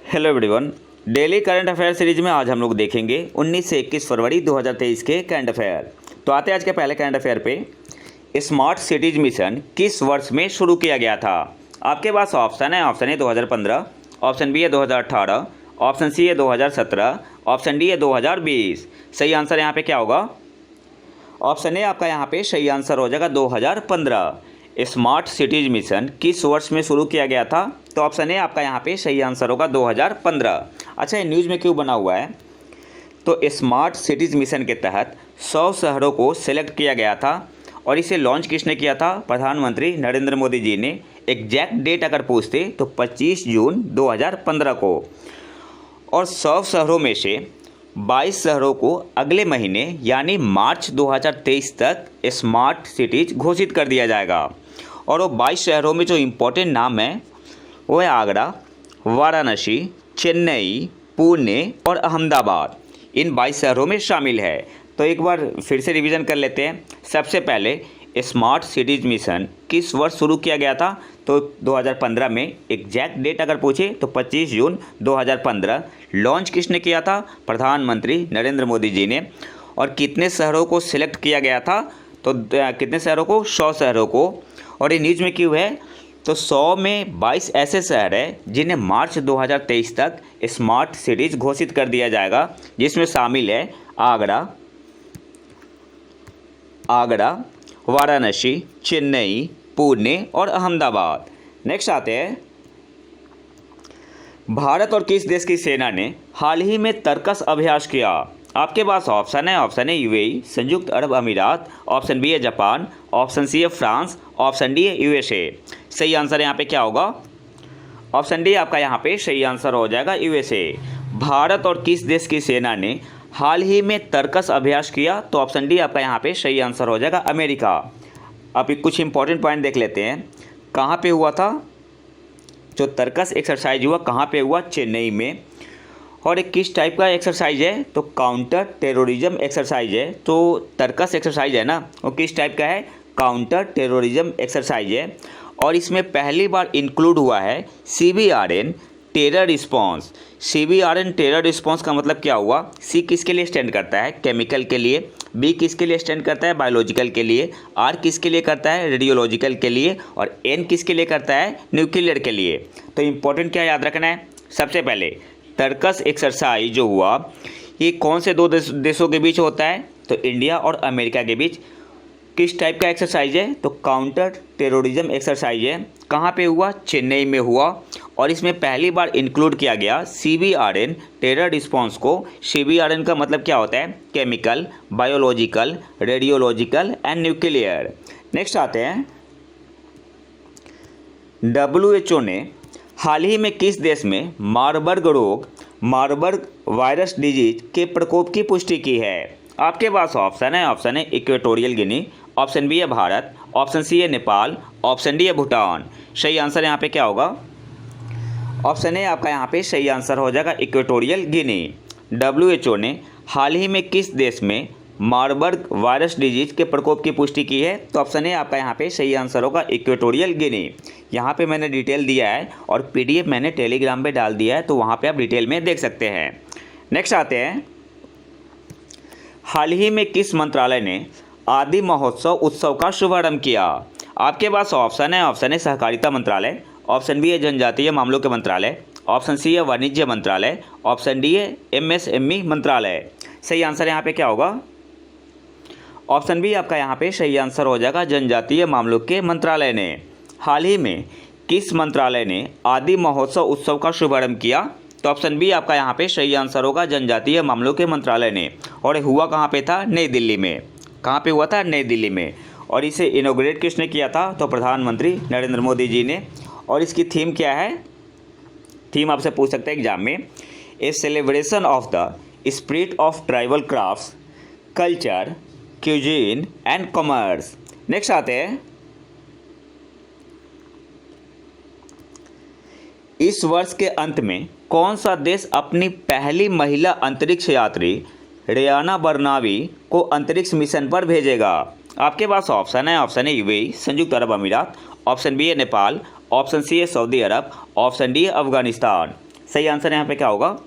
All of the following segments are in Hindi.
Hello everyone. Daily current affair series में आज हम लोग देखेंगे 19 से 21 फरवरी 2023 के करंट अफेयर। तो आते हैं आज के पहले करंट अफेयर पे। स्मार्ट सिटीज मिशन किस वर्ष में शुरू किया गया था? आपके पास ऑप्शन है। ऑप्शन ए 2015, ऑप्शन बी है 2018, ऑप्शन सी है 2017, ऑप्शन डी है 2020। सही आंसर यहाँ पे क्या होगा? ऑप्शन ए आपका यहाँ पे सही आंसर हो जाएगा 2015। स्मार्ट सिटीज मिशन किस वर्ष में शुरू किया गया था? तो ऑप्शन ए आपका यहाँ पे सही आंसर होगा 2015। अच्छा, ये न्यूज़ में क्यों बना हुआ है? तो स्मार्ट सिटीज मिशन के तहत 100 शहरों को सिलेक्ट किया गया था और इसे लॉन्च किसने किया था? प्रधानमंत्री नरेंद्र मोदी जी ने। एग्जैक्ट डेट अगर पूछते तो 25 जून 2015 को। और 100 शहरों में से 22 शहरों को अगले महीने यानी मार्च 2023 तक स्मार्ट सिटीज घोषित कर दिया जाएगा। और वो 22 शहरों में जो इम्पोर्टेंट नाम है वो है आगरा, वाराणसी, चेन्नई, पुणे और अहमदाबाद। इन 22 शहरों में शामिल है। तो एक बार फिर से रिवीजन कर लेते हैं। सबसे पहले स्मार्ट सिटीज मिशन किस वर्ष शुरू किया गया था? तो 2015 में। एग्जैक्ट डेट अगर पूछे तो 25 जून 2015। लॉन्च किसने किया था? प्रधानमंत्री नरेंद्र मोदी जी ने। और कितने शहरों को सिलेक्ट किया गया था? तो कितने शहरों को? 100 शहरों को। और ये न्यूज़ में क्यों है? तो 100 में 22 ऐसे शहर हैं जिन्हें मार्च 2023 तक स्मार्ट सिटीज घोषित कर दिया जाएगा, जिसमें शामिल है आगरा, वाराणसी, चेन्नई, पुणे और अहमदाबाद। नेक्स्ट आते हैं। भारत और किस देश की सेना ने हाल ही में तरकस अभ्यास किया? आपके पास ऑप्शन है। ऑप्शन ए यूएई, संयुक्त अरब अमीरात, ऑप्शन बी है जापान, ऑप्शन सी है फ्रांस, ऑप्शन डी है यूएसए। सही आंसर यहाँ पे क्या होगा? ऑप्शन डी आपका यहाँ पे सही आंसर हो जाएगा यूएसए। भारत और किस देश की सेना ने हाल ही में तरकस अभ्यास किया? तो ऑप्शन डी आपका यहाँ पे सही आंसर हो जाएगा अमेरिका। अब कुछ इंपॉर्टेंट पॉइंट देख लेते हैं। कहाँ पे हुआ था जो तरकस एक्सरसाइज हुआ? कहाँ पे हुआ? चेन्नई में। और एक किस टाइप का एक्सरसाइज है? तो काउंटर टेररिज्म एक्सरसाइज है। तो तरकस एक्सरसाइज है ना, वो किस टाइप का है? काउंटर टेररिज्म एक्सरसाइज है। और इसमें पहली बार इंक्लूड हुआ है CBRN terror response. CBRN terror response का मतलब क्या हुआ? सी किसके लिए स्टैंड करता है? केमिकल के लिए। बी किसके लिए स्टैंड करता है? बायोलॉजिकल के लिए। आर किसके लिए करता है? रेडियोलॉजिकल के लिए। और एन किसके लिए करता है? न्यूक्लियर के लिए। तो इम्पोर्टेंट क्या याद रखना है? सबसे पहले तरकस एक्सरसाइज जो हुआ ये कौन से दो देशों के बीच होता है? तो इंडिया और अमेरिका के बीच। किस टाइप का एक्सरसाइज है? तो काउंटर टेररिज्म एक्सरसाइज है। कहाँ पे हुआ? चेन्नई में हुआ। और इसमें पहली बार इंक्लूड किया गया CBRN टेरर रिस्पॉन्स को। CBRN का मतलब क्या होता है? Chemical, biological, radiological and nuclear. Next आते हैं। WHO ने हाल ही में किस देश में मार्बर्ग वायरस डिजीज के प्रकोप की पुष्टि की है? आपके पास ऑप्शन है। ऑप्शन है इक्वेटोरियल गिनी, ऑप्शन बी है भारत, ऑप्शन सी है नेपाल, ऑप्शन डी है भूटान। सही आंसर यहाँ पे क्या होगा? ऑप्शन ए आपका यहाँ पे सही आंसर हो जाएगा इक्वेटोरियल गिनी। WHO ने हाल ही में किस देश में मार्बर्ग वायरस डिजीज के प्रकोप की पुष्टि की है? तो ऑप्शन ए आपका यहाँ पे सही आंसर होगा इक्वेटोरियल गिनी। यहाँ पे मैंने डिटेल दिया है और PDF मैंने टेलीग्राम पे डाल दिया है, तो वहाँ पे आप डिटेल में देख सकते हैं। नेक्स्ट आते हैं। हाल ही में किस मंत्रालय ने आदि महोत्सव उत्सव का शुभारंभ किया? आपके पास ऑप्शन है। ऑप्शन ए सहकारिता मंत्रालय, ऑप्शन बी है जनजातीय मामलों के मंत्रालय, ऑप्शन सी है वाणिज्य मंत्रालय, ऑप्शन डी है MSME मंत्रालय। सही आंसर यहाँ पे क्या होगा? ऑप्शन बी आपका यहाँ पे सही आंसर हो जाएगा जनजातीय मामलों के मंत्रालय ने। हाल ही में किस मंत्रालय ने आदि महोत्सव उत्सव का शुभारंभ किया? तो ऑप्शन बी आपका यहाँ पे सही आंसर होगा जनजातीय मामलों के मंत्रालय ने। और हुआ कहाँ पे था? नई दिल्ली में। कहाँ पे हुआ था? नई दिल्ली में। और इसे इनॉग्रेट किसने किया था? तो प्रधानमंत्री नरेंद्र मोदी जी ने। और इसकी थीम क्या है? थीम आपसे पूछ सकते हैं एग्जाम में। A celebration of the spirit of tribal crafts, culture, cuisine and commerce. Next आते हैं। इस वर्ष के अंत में कौन सा देश अपनी पहली महिला अंतरिक्ष यात्री रियाना बरनावी को अंतरिक्ष मिशन पर भेजेगा? आपके पास ऑप्शन है। ऑप्शन ए यूएई, संयुक्त अरब अमीरात, ऑप्शन बी है नेपाल, ऑप्शन सी है सऊदी अरब, ऑप्शन डी है अफगानिस्तान। सही आंसर यहाँ पे क्या होगा?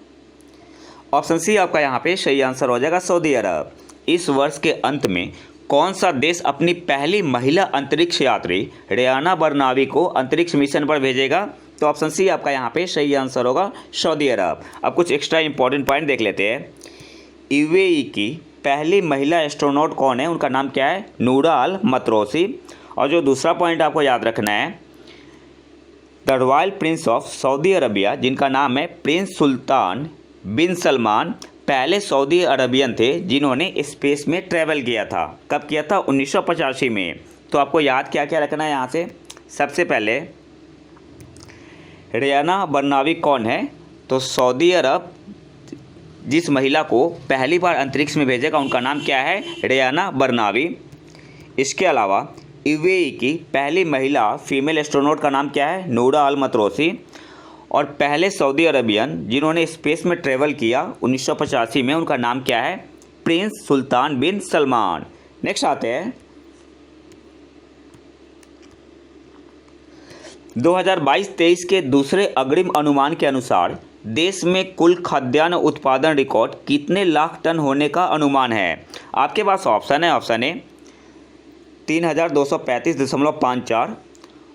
ऑप्शन सी आपका यहाँ पे सही आंसर हो जाएगा, सऊदी अरब। इस वर्ष के अंत में कौन सा देश अपनी पहली महिला अंतरिक्ष यात्री रियाना बरनावी को अंतरिक्ष मिशन पर भेजेगा? तो ऑप्शन सी आपका यहाँ पे सही आंसर होगा, सऊदी अरब। अब कुछ एक्स्ट्रा इंपॉर्टेंट पॉइंट देख लेते हैं। यूएई की पहली महिला एस्ट्रोनॉट कौन है? उनका नाम क्या है? नूरा अल मतरोसी। और जो दूसरा पॉइंट आपको याद रखना है, the royal Prince of Saudi Arabia, जिनका नाम है प्रिंस सुल्तान बिन सलमान, पहले सऊदी अरबियन थे जिन्होंने स्पेस में ट्रैवल किया था। कब किया था? 1985 में। तो आपको याद क्या क्या रखना है यहाँ से? सबसे पहले रियाना बरनावी कौन है? तो सऊदी अरब जिस महिला को पहली बार अंतरिक्ष में भेजेगा उनका नाम क्या है? रियाना बरनावी। इसके अलावा यूएई की पहली महिला फीमेल एस्ट्रोनॉट का नाम क्या है? नूरा अल मतरोसी। और पहले सऊदी अरबियन जिन्होंने स्पेस में ट्रेवल किया 1985 में, उनका नाम क्या है? प्रिंस सुल्तान बिन सलमान। नेक्स्ट आते हैं 2022-23 के दूसरे अग्रिम अनुमान के अनुसार देश में कुल खाद्यान्न उत्पादन रिकॉर्ड कितने लाख टन होने का अनुमान है? आपके पास ऑप्शन है। ऑप्शन ए 3235.54,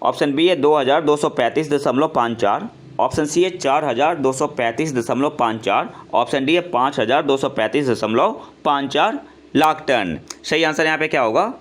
ऑप्शन बी है 2235.54, ऑप्शन सी है 4235.54, ऑप्शन डी है 5235.54 लाख टन। सही आंसर यहाँ पे क्या होगा?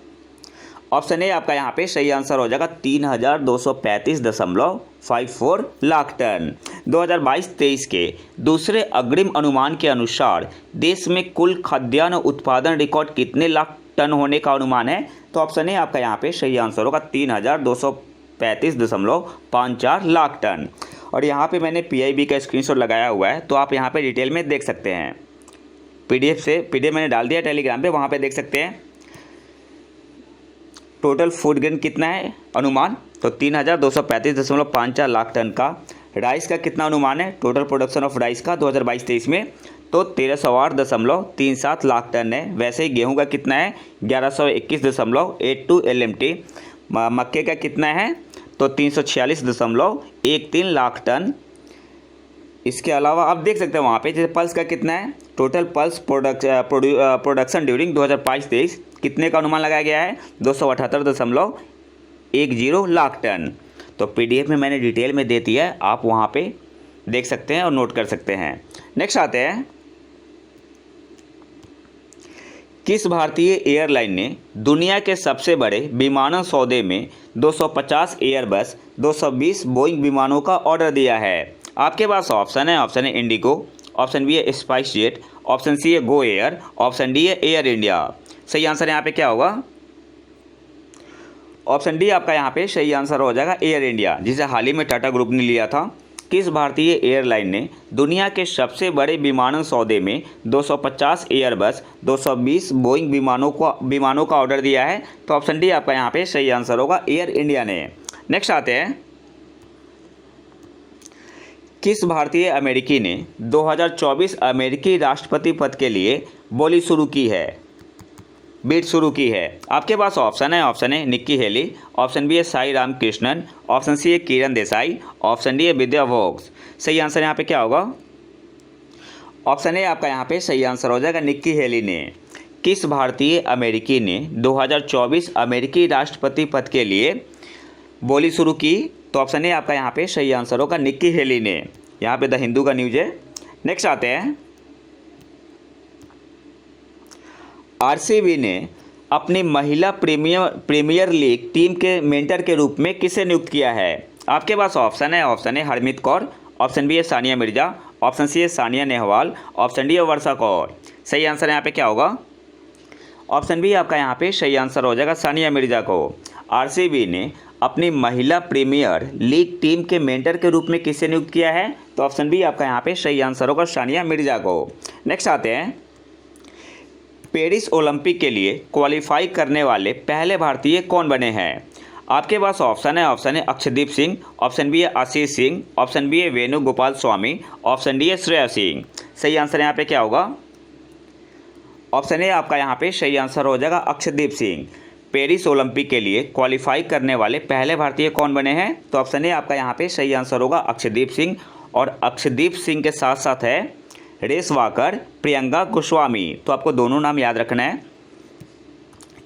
ऑप्शन ए आपका यहाँ पे सही आंसर हो जाएगा 3235.54 लाख टन। 2022-23 के दूसरे अग्रिम अनुमान के अनुसार देश में कुल खाद्यान्न उत्पादन रिकॉर्ड कितने लाख टन होने का अनुमान है? तो ऑप्शन ए आपका यहाँ पे सही आंसर होगा 3235.54 लाख टन। और यहाँ पे मैंने पीआईबी का स्क्रीनशॉट लगाया हुआ है, तो आप यहाँ पे डिटेल में देख सकते हैं। पीडीएफ मैंने डाल दिया टेलीग्राम पे, वहाँ पे देख सकते हैं। टोटल फूड ग्रेन कितना है अनुमान? तो 3235.54 लाख टन का। राइस का कितना अनुमान है? टोटल प्रोडक्शन ऑफ राइस का 2022-23 में तो 1308.37 लाख टन है। वैसे ही गेहूं का कितना है? 1121.82 LMT। मक्के का कितना है? तो 346.13 लाख टन। इसके अलावा आप देख सकते हैं वहाँ पे जैसे पल्स का कितना है? टोटल पल्स प्रोडक्शन ड्यूरिंग 2022-23 कितने का अनुमान लगाया गया है? 278.10 लाख टन। तो पीडीएफ में मैंने डिटेल में दे दी है, आप वहाँ पे देख सकते हैं और नोट कर सकते हैं। नेक्स्ट आते हैं, किस भारतीय एयरलाइन ने दुनिया के सबसे बड़े विमानन सौदे में 250 एयरबस 220 बोइंग विमानों का ऑर्डर दिया है? आपके पास ऑप्शन है। ऑप्शन है इंडिगो, ऑप्शन बी है स्पाइस जेट, ऑप्शन सी है गो एयर, ऑप्शन डी है एयर इंडिया। सही आंसर यहाँ पे क्या होगा? ऑप्शन डी आपका यहाँ पे सही आंसर हो जाएगा, एयर इंडिया, जिसे हाल ही में टाटा ग्रुप ने लिया था। किस भारतीय एयरलाइन ने दुनिया के सबसे बड़े विमानन सौदे में 250 एयरबस 220 बोइंग विमानों का ऑर्डर दिया है? तो ऑप्शन डी आपका यहाँ पे सही आंसर होगा, एयर इंडिया ने। नेक्स्ट आते हैं, किस भारतीय अमेरिकी ने 2024 अमेरिकी राष्ट्रपति पद के लिए बोली शुरू की है, बीट शुरू की है? आपके पास ऑप्शन है। Option A Nikki Haley, option B है साई रामकृष्णन, ऑप्शन सी है किरण देसाई, ऑप्शन डी है विद्या वोक्स। सही आंसर यहाँ पे क्या होगा? ऑप्शन ए आपका यहाँ पे सही आंसर हो जाएगा, निक्की हेली ने। किस भारतीय अमेरिकी ने 2024 अमेरिकी राष्ट्रपति पद के लिए बोली शुरू की? तो ऑप्शन ए आपका यहाँ पे सही आंसर होगा, निक्की हेली ने। यहाँ पे द हिंदू का न्यूज है। नेक्स्ट आते हैं, आरसीबी ने अपनी महिला प्रीमियर लीग टीम के मेंटर के रूप में किसे नियुक्त किया है? आपके पास ऑप्शन है। Option A Harmeet Kaur, option B है सानिया मिर्जा, ऑप्शन सी है सानिया नेहवाल, ऑप्शन डी है वर्षा कौर। सही आंसर यहाँ पे क्या होगा? ऑप्शन बी आपका यहाँ पे सही आंसर हो जाएगा, सानिया मिर्जा को। आरसीबी ने अपनी महिला प्रीमियर लीग टीम के मेंटर के रूप में किसे नियुक्त किया है? तो ऑप्शन बी आपका यहाँ पे सही आंसर होगा, सानिया मिर्जा को। नेक्स्ट आते हैं, पेरिस ओलंपिक के लिए क्वालिफाई करने वाले पहले भारतीय कौन बने हैं? आपके पास ऑप्शन है। ऑप्शन है अक्षदीप सिंह, ऑप्शन बी है आशीष सिंह, ऑप्शन बी है वेणुगोपाल स्वामी, ऑप्शन डी है श्रेया सिंह। सही आंसर यहाँ पे क्या होगा? ऑप्शन ए आपका यहाँ पे सही आंसर हो जाएगा, अक्षदीप सिंह। पेरिस ओलंपिक के लिए क्वालिफाई करने वाले पहले भारतीय कौन बने हैं? तो ऑप्शन ए आपका यहाँ पे सही आंसर होगा, अक्षदीप सिंह। और अक्षदीप सिंह के साथ साथ है रेस वाकर प्रियंका गोस्वामी। तो आपको दोनों नाम याद रखना है।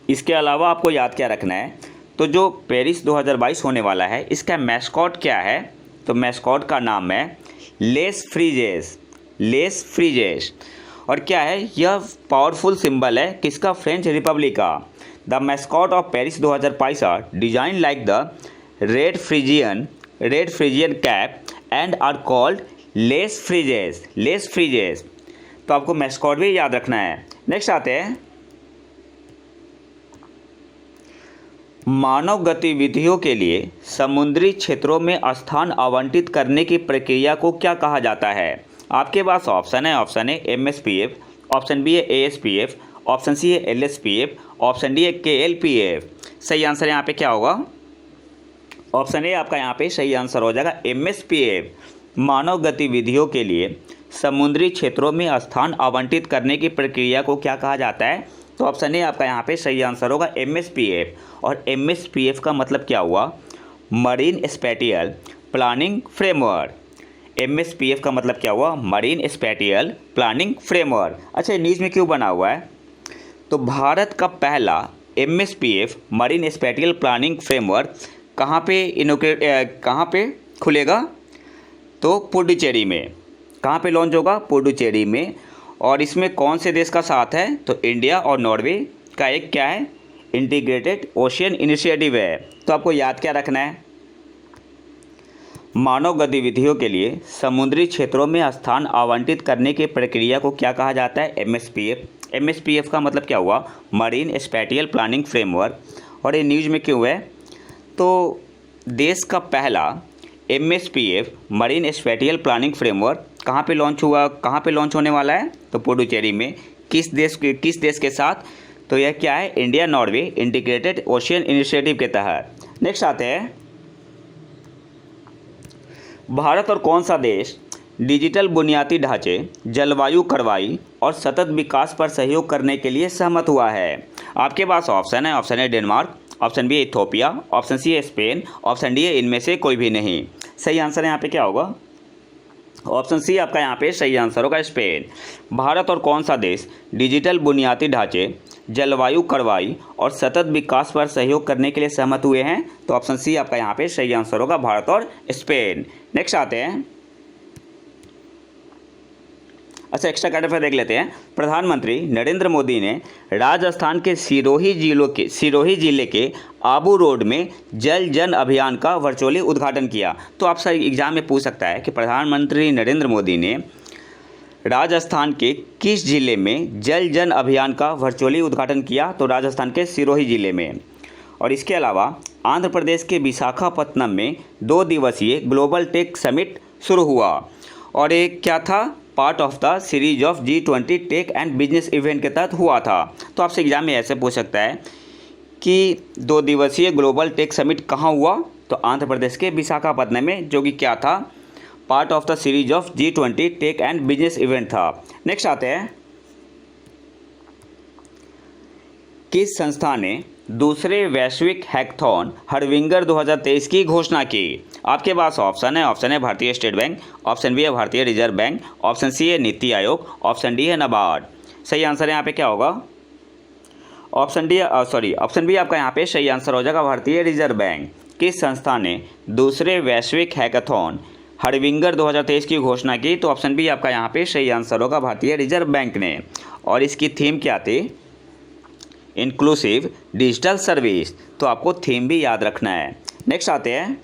इसके अलावा आपको याद क्या रखना है, तो जो पेरिस 2022 होने वाला है इसका मैस्कॉट क्या है, तो मैस्कॉट का नाम है लेस फ्रीजेस, लेस फ्रीजेस। और क्या है, यह पावरफुल सिंबल है किसका, फ्रेंच रिपब्लिक का। The mascot of Paris 2022 are design like the red Phrygian cap and are called Les Phryges, Les Phryges. तो आपको मैस्कॉट भी याद रखना है। नेक्स्ट आते हैं, मानव गतिविधियों के लिए समुद्री क्षेत्रों में स्थान आवंटित करने की प्रक्रिया को क्या कहा जाता है। आपके पास ऑप्शन है MSPF, ऑप्शन बी है ASPF, ऑप्शन सी है LSPF, ऑप्शन डी है KLPF। सही आंसर यहाँ पे क्या होगा, ऑप्शन ए आपका यहाँ पे सही आंसर हो जाएगा MSPF। मानव गतिविधियों के लिए समुद्री क्षेत्रों में स्थान आवंटित करने की प्रक्रिया को क्या कहा जाता है, तो ऑप्शन ए आपका यहाँ पे सही आंसर होगा MSPF। और MSPF का मतलब क्या हुआ, marine spatial planning framework. MSPF का मतलब क्या हुआ, मरीन स्पेटियल प्लानिंग फ्रेमवर्क। अच्छा, न्यूज़ में क्यों बना हुआ है, तो भारत का पहला MSPF marine spatial planning framework कहाँ पे खुलेगा, तो पुडुचेरी में। कहाँ पे लॉन्च होगा, पुडुचेरी में। और इसमें कौन से देश का साथ है, तो इंडिया और नॉर्वे का एक क्या है, इंटीग्रेटेड ओशियन इनिशिएटिव है। तो आपको याद क्या रखना है, मानव गतिविधियों के लिए समुद्री क्षेत्रों में स्थान आवंटित करने की प्रक्रिया को क्या कहा जाता है, MSPF। MSPF का मतलब क्या हुआ, मरीन स्पेटियल प्लानिंग फ्रेमवर्क। और ये न्यूज़ में क्यों है, तो देश का पहला MSPF marine spatial planning framework कहाँ पे लॉन्च होने वाला है, तो पुडुचेरी में। किस देश के साथ, तो यह क्या है, India Norway integrated ocean initiative के तहत। नेक्स्ट आते हैं, भारत और कौन सा देश डिजिटल बुनियादी ढांचे, जलवायु कार्रवाई और सतत विकास पर सहयोग करने के लिए सहमत हुआ है। आपके पास ऑप्शन है डेनमार्क, ऑप्शन बी है इथोपिया, ऑप्शन सी है स्पेन, ऑप्शन डी है इनमें से कोई भी नहीं। सही आंसर यहाँ पे क्या होगा, ऑप्शन सी आपका यहाँ पे सही आंसर होगा स्पेन। भारत और कौन सा देश डिजिटल बुनियादी ढांचे, जलवायु कार्रवाई और सतत विकास पर सहयोग करने के लिए सहमत हुए हैं, तो ऑप्शन सी आपका यहाँ पे सही आंसर होगा भारत और स्पेन। नेक्स्ट आते हैं, अच्छा एक्स्ट्रा करंट अफेयर देख लेते हैं। प्रधानमंत्री नरेंद्र मोदी ने राजस्थान के सिरोही जिले के आबू रोड में जल जन अभियान का वर्चुअली उद्घाटन किया। तो आपसे एग्जाम में पूछ सकता है कि प्रधानमंत्री नरेंद्र मोदी ने राजस्थान के किस जिले में जल जन अभियान का वर्चुअली उद्घाटन किया, तो राजस्थान के सिरोही जिले में। और इसके अलावा आंध्र प्रदेश के विशाखापत्तनम में 2 दिवसीय ग्लोबल टेक समिट शुरू हुआ। और एक क्या था, part of the series of G20 tech and business event के तहत हुआ था। तो आपसे एग्जाम में ऐसे पूछ सकता है कि 2 दिवसीय ग्लोबल टेक समिट कहाँ हुआ, तो आंध्र प्रदेश के विशाखापत्तनम में, जो कि क्या था, part of the series of G20 tech and business event था। नेक्स्ट आते हैं, किस संस्था ने दूसरे वैश्विक हैकाथॉन हरविंगर 2023 की घोषणा की। आपके पास ऑप्शन है भारतीय स्टेट बैंक, ऑप्शन बी है भारतीय रिजर्व बैंक, ऑप्शन सी है नीति आयोग, ऑप्शन डी है नाबार्ड। सही आंसर यहाँ पे क्या होगा, ऑप्शन बी आपका यहाँ पे सही आंसर हो जाएगा भारतीय रिजर्व बैंक। किस संस्था ने दूसरे वैश्विक हैकाथॉन हरविंगर 2023 की घोषणा की, तो ऑप्शन बी आपका यहाँ पे सही आंसर होगा भारतीय रिजर्व बैंक ने। और इसकी थीम क्या थी, इंक्लूसिव डिजिटल सर्विस। तो आपको थीम भी याद रखना है। नेक्स्ट आते हैं,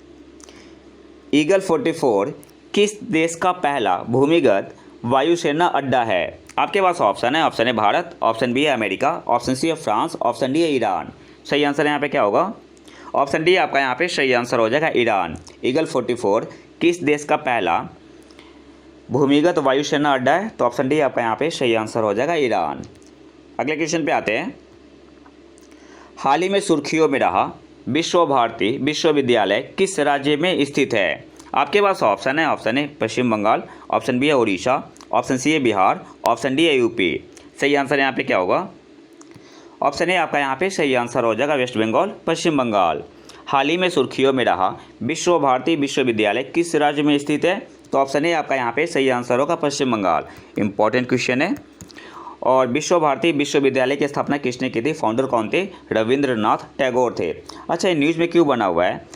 ईगल 44 किस देश का पहला भूमिगत वायुसेना अड्डा है। आपके पास ऑप्शन है भारत, ऑप्शन बी है अमेरिका, ऑप्शन सी है फ्रांस, ऑप्शन डी है ईरान। सही आंसर यहाँ पे क्या होगा, ऑप्शन डी आपका यहाँ पे सही आंसर हो जाएगा ईरान। ईगल 44 किस देश का पहला भूमिगत वायुसेना अड्डा है, तो ऑप्शन डी आपका यहाँ पे सही आंसर हो जाएगा ईरान। अगले क्वेश्चन पे आते हैं, हाल ही में सुर्खियों में रहा विश्व भारती विश्वविद्यालय किस राज्य में स्थित है। आपके पास ऑप्शन है पश्चिम बंगाल, ऑप्शन बी है उड़ीसा, ऑप्शन सी है बिहार, ऑप्शन डी है यूपी। सही आंसर यहाँ पे क्या होगा, ऑप्शन ए आपका यहाँ पे सही आंसर हो जाएगा वेस्ट बंगाल, पश्चिम बंगाल। हाल ही में सुर्खियों में रहा विश्व भारती विश्वविद्यालय किस राज्य में स्थित है, तो ऑप्शन ए आपका यहाँ पे सही आंसर होगा पश्चिम बंगाल। इंपॉर्टेंट क्वेश्चन है। और विश्व भारती विश्वविद्यालय की स्थापना किसने की थी? फाउंडर कौन थे? रविंद्रनाथ टैगोर थे। अच्छा, ये न्यूज़ में क्यों बना हुआ है?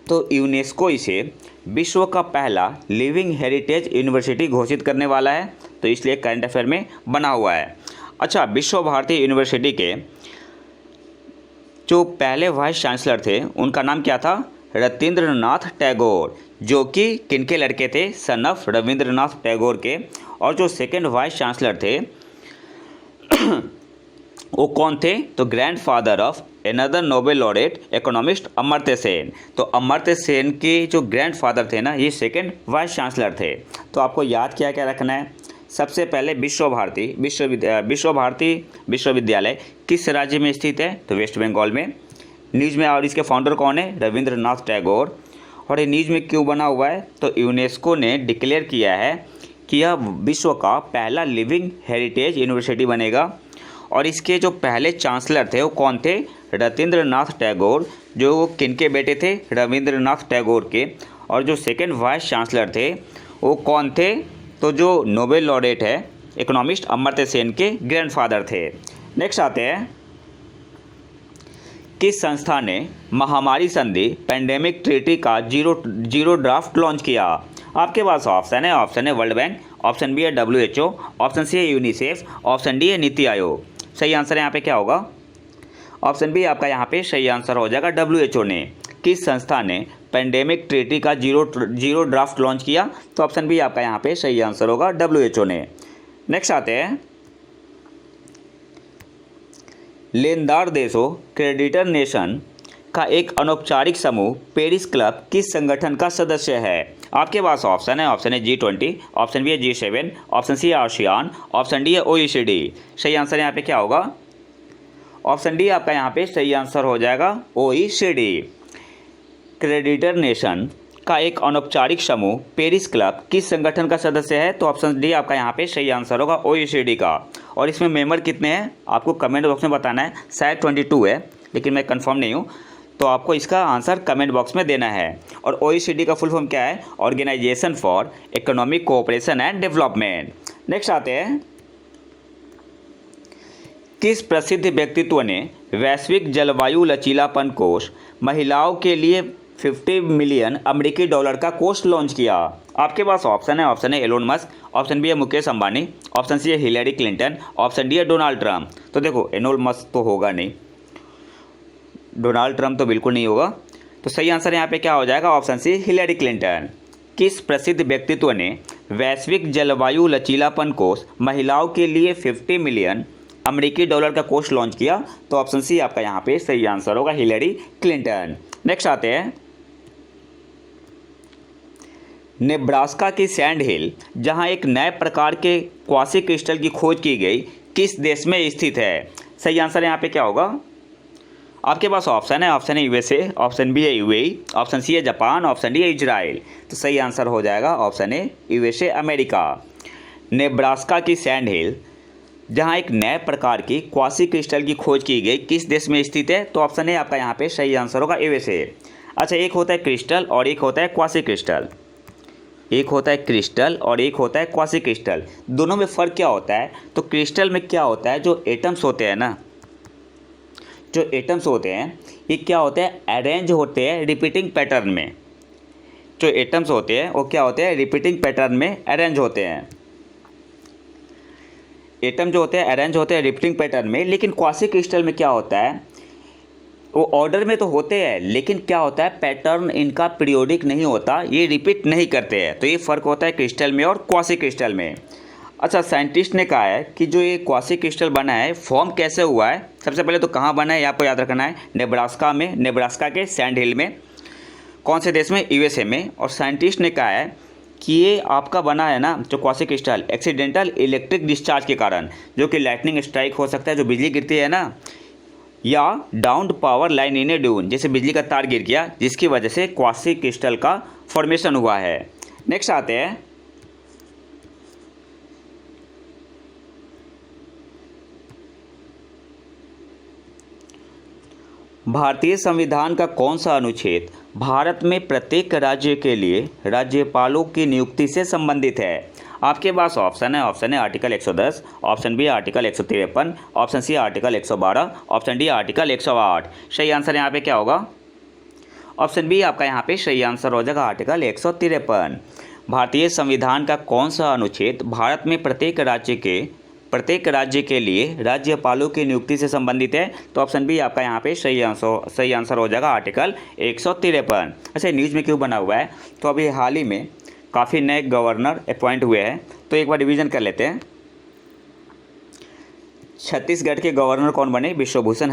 तो यूनेस्को इसे विश्व का पहला लिविंग हेरिटेज यूनिवर्सिटी घोषित करने वाला है, तो इसलिए करंट अफेयर में बना हुआ है। अच्छा, विश्व भारती यूनिवर्सिटी के जो पहले वाइस चांसलर थे उनका नाम क्या था? रविंद्रनाथ टैगोर, जो कि किनके लड़के थे? सन ऑफ रविंद्रनाथ टैगोर के। और जो सेकेंड वाइस चांसलर थे वो कौन थे? तो grandfather of another Nobel laureate economist Amartya Sen. तो अमर्त्य सेन के जो ग्रैंडफादर थे ना, ये सेकेंड वाइस चांसलर थे। तो आपको याद क्या क्या रखना है? सबसे पहले विश्व भारती विश्वविद्यालय किस राज्य में स्थित है? तो वेस्ट बंगाल में। न्यूज़ में और इसके फाउंडर कौन है? रविंद्रनाथ टैगोर। और ये न्यूज़ में क्यों बना हुआ है? तो यूनेस्को ने डिक्लेयर किया है कि यह विश्व का पहला लिविंग हेरिटेज यूनिवर्सिटी बनेगा। और इसके जो पहले चांसलर थे वो कौन थे? रविंद्रनाथ टैगोर, जो किनके बेटे थे? रविंद्रनाथ टैगोर के। और जो सेकेंड वाइस चांसलर थे वो कौन थे? तो जो नोबेल लॉरेट है इकोनॉमिस्ट अमर्त्य सेन के ग्रैंडफादर थे। नेक्स्ट आते हैं, किस संस्था ने महामारी संधि पैंडेमिक ट्रीटी का जीरो ड्राफ्ट लॉन्च किया? आपके पास ऑप्शन है। ऑप्शन है वर्ल्ड बैंक, ऑप्शन बी है WHO, ऑप्शन सी है यूनिसेफ, ऑप्शन डी है नीति आयोग। सही आंसर यहाँ पे क्या होगा? ऑप्शन बी आपका यहाँ पे सही आंसर हो जाएगा। WHO ने, किस संस्था ने पैंडेमिक ट्रीटी का जीरो ड्राफ्ट लॉन्च किया? तो ऑप्शन बी आपका यहाँ पे सही आंसर होगा, WHO ने। नेक्स्ट आते हैं, लेनदार देशों क्रेडिटर नेशन का एक अनौपचारिक समूह पेरिस क्लब किस संगठन का सदस्य है? आपके पास ऑप्शन है। ऑप्शन है G20, ऑप्शन बी है G7, ऑप्शन सी है आसियान, ऑप्शन डी है OECD। सही आंसर यहाँ पे क्या होगा? ऑप्शन डी आपका यहाँ पे सही आंसर हो जाएगा, OECD। क्रेडिटर नेशन का एक अनौपचारिक समूह पेरिस क्लब किस संगठन का सदस्य है? तो ऑप्शन डी आपका यहाँ पे सही आंसर होगा, OECD का। और इसमें मेंबर कितने हैं आपको कमेंट बॉक्स में बताना है। शायद 22 है, लेकिन मैं कंफर्म नहीं हूँ, तो आपको इसका आंसर कमेंट बॉक्स में देना है। और OECD का फुल फॉर्म क्या है? Organisation for economic cooperation and development. Next आते हैं, किस प्रसिद्ध व्यक्तित्व ने वैश्विक जलवायु लचीलापन कोष महिलाओं के लिए 50 मिलियन अमेरिकी डॉलर का कोष लॉन्च किया? आपके पास ऑप्शन है। ऑप्शन है एलोन मस्क, ऑप्शन बी है मुकेश अंबानी, ऑप्शन सी है हिलेरी क्लिंटन, ऑप्शन डी है डोनाल्ड ट्रंप। तो देखो, एलोन मस्क तो होगा नहीं, डोनाल्ड ट्रंप तो बिल्कुल नहीं होगा। तो सही आंसर यहाँ पे क्या हो जाएगा? Option C Hillary Clinton. किस प्रसिद्ध व्यक्तित्व ने वैश्विक जलवायु लचीलापन कोष महिलाओं के लिए 50 मिलियन अमेरिकी डॉलर का कोष लॉन्च किया? तो ऑप्शन सी आपका यहाँ पे सही आंसर होगा, हिलेरी क्लिंटन। नेक्स्ट आते हैं, नेब्रास्का की सैंड हिल, जहां एक नए प्रकार के क्वासी क्रिस्टल की खोज की गई, किस देश में स्थित है? सही आंसर यहाँ पे क्या होगा? आपके पास ऑप्शन है। ऑप्शन है USA, ऑप्शन बी है UAE, ऑप्शन सी है जापान, ऑप्शन डी है इजराइल। तो सही आंसर हो जाएगा option A USA America. Nebraska की सैंड हिल, जहां एक नए प्रकार की क्वासी क्रिस्टल की खोज की गई, किस देश में स्थित है? तो ऑप्शन ए आपका यहाँ पे सही आंसर होगा, USA। अच्छा, एक होता है क्रिस्टल और एक होता है क्वासी क्रिस्टल। एक होता है क्रिस्टल और एक होता है क्वासी क्रिस्टल। दोनों में फ़र्क क्या होता है? तो क्रिस्टल में क्या होता है, जो एटम्स होते हैं ना, जो एटम्स होते हैं ये क्या होते हैं? अरेंज होते हैं रिपीटिंग पैटर्न में। जो एटम्स होते हैं वो क्या होते हैं? रिपीटिंग पैटर्न में अरेंज होते हैं। एटम जो होते हैं अरेंज होते हैं रिपीटिंग पैटर्न में। लेकिन क्वासी क्रिस्टल में क्या होता है? वो ऑर्डर में तो होते हैं, लेकिन क्या होता है, पैटर्न इनका पीरियोडिक नहीं होता, ये रिपीट नहीं करते हैं। तो ये फ़र्क होता है क्रिस्टल में और क्वासी क्रिस्टल में। अच्छा, साइंटिस्ट ने कहा है कि जो ये क्वासी क्रिस्टल बना है फॉर्म कैसे हुआ है? सबसे पहले तो कहाँ बना है ये आपको याद रखना है। नेब्रास्का में, नेब्रास्का के सैंड हिल में। कौन से देश में? USA में। और साइंटिस्ट ने कहा है कि ये आपका बना है ना जो quasi crystal, accidental electric discharge के कारण, जो कि लाइटनिंग स्ट्राइक हो सकता है, जो बिजली गिरती है ना, या down power line in A dune, जैसे बिजली का तार गिर गया, जिसकी वजह से क्वासी क्रिस्टल का फॉर्मेशन हुआ है। नेक्स्ट आते हैं, भारतीय संविधान का कौन सा अनुच्छेद भारत में प्रत्येक राज्य के लिए राज्यपालों की नियुक्ति से संबंधित है। आपके पास ऑप्शन है article 110, option B article 153, option C article 112, option D article 108। सही आंसर यहाँ पे क्या होगा? ऑप्शन बी आपका यहाँ पे सही आंसर हो जाएगा आर्टिकल 153। भारतीय संविधान का कौन सा अनुच्छेद भारत में प्रत्येक राज्य के लिए राज्यपालों की नियुक्ति से संबंधित है? तो ऑप्शन बी आपका यहाँ पे सही आंसर हो जाएगा आर्टिकल 153। अच्छा, न्यूज़ में क्यों बना हुआ है? तो अभी हाल ही में काफ़ी नए गवर्नर अपॉइंट हुए हैं, तो एक बार रिवीजन कर लेते हैं। छत्तीसगढ़ के गवर्नर कौन बने? विश्वभूषण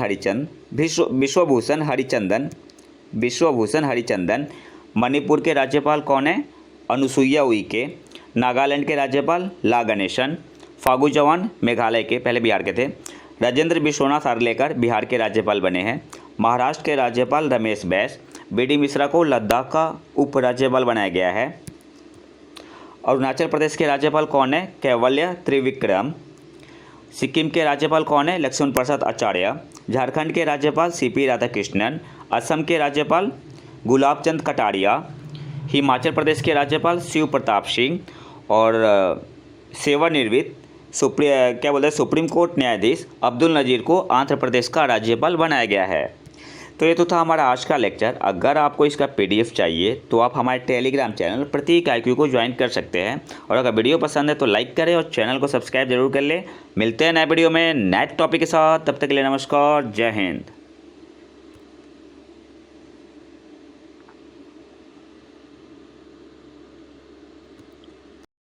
हरिचंदन। मणिपुर के राज्यपाल कौन है? अनुसुईया उइके। नागालैंड के राज्यपाल ला गणेशन। फागू चौहान मेघालय के, पहले बिहार के थे। राजेंद्र विश्वनाथ आर्लेकर बिहार के राज्यपाल बने हैं। महाराष्ट्र के राज्यपाल रमेश बैस। बी.डी. मिश्रा को लद्दाख का उपराज्यपाल बनाया गया है। अरुणाचल प्रदेश के राज्यपाल कौन है? कैवल्य त्रिविक्रम। सिक्किम के राज्यपाल कौन है? लक्ष्मण प्रसाद आचार्य। झारखंड के राज्यपाल सी.पी. राधाकृष्णन। असम के राज्यपाल गुलाब चंद कटारिया। हिमाचल प्रदेश के राज्यपाल शिव प्रताप सिंह। और सेवानिवृत्त सुप्रीम कोर्ट न्यायाधीश अब्दुल नज़ीर को आंध्र प्रदेश का राज्यपाल बनाया गया है। तो ये तो था हमारा आज का लेक्चर। अगर आपको इसका PDF चाहिए तो आप हमारे टेलीग्राम चैनल प्रतीक IQ को ज्वाइन कर सकते हैं। और अगर वीडियो पसंद है तो लाइक करें और चैनल को सब्सक्राइब जरूर कर लें। मिलते हैं नए वीडियो में नए टॉपिक के साथ, तब तक के लिए नमस्कार, जय हिंद।